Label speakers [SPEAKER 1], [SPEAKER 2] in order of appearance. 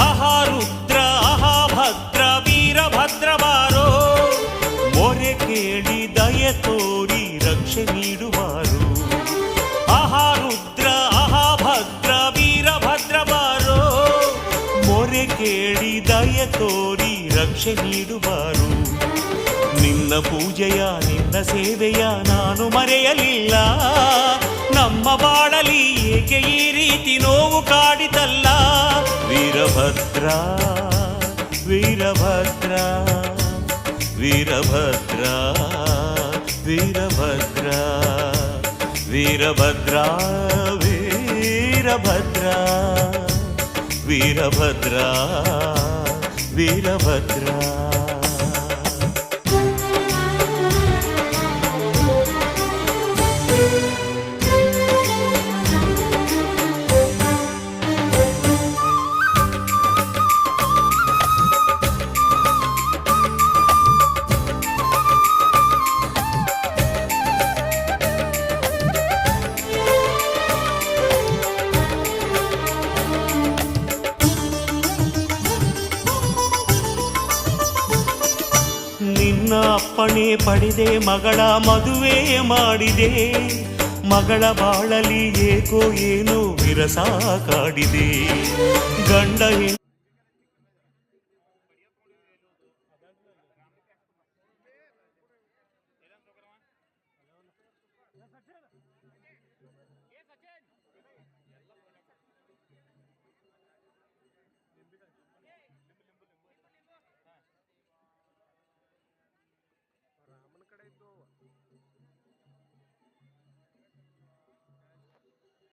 [SPEAKER 1] ಆಹಾ ರುದ್ರ ಆಹಾ ಭದ್ರ ವೀರಭದ್ರ ಬಾರೋ, ಮೊರೆ ಕೇಳಿ ದಯೆ ತೋರಿ ರಕ್ಷೆ ನೀಡುವಾರು. ಆಹಾ ರುದ್ರ ಆಹಾ ಭದ್ರ ವೀರಭದ್ರ ಬಾರೋ, ಮೊರೆ ಕೇಳಿ ದಯೆ ತೋರಿ ರಕ್ಷೆ ನೀಡುವಾರು. ನಿನ್ನ ಪೂಜೆಯ ನಿನ್ನ ಸೇವೆಯ ನಾನು ಮರೆಯಲಿಲ್ಲ. ನಮ್ಮ ಬಾಳಲಿ ಏಕೆ ಈ ರೀತಿ ನೋವು ಕಾಡಿತಲ್ಲ. ವೀರಭದ್ರ ವೀರಭದ್ರ ವೀರಭದ್ರ ವೀರಭದ್ರ ವೀರಭದ್ರ ವೀರಭದ್ರ ವೀರಭದ್ರ ವೀರಭದ್ರ. ನಿನ್ನ ಅಪ್ಪಣೆ ಪಡೆದೆ ಮಗಳ ಮದುವೆ ಮಾಡಿದೆ. ಮಗಳ ಬಾಳಲಿ ಏಕೋ ಏನು ವಿರಸ ಕಾಡಿದೆ. ಗಂಡ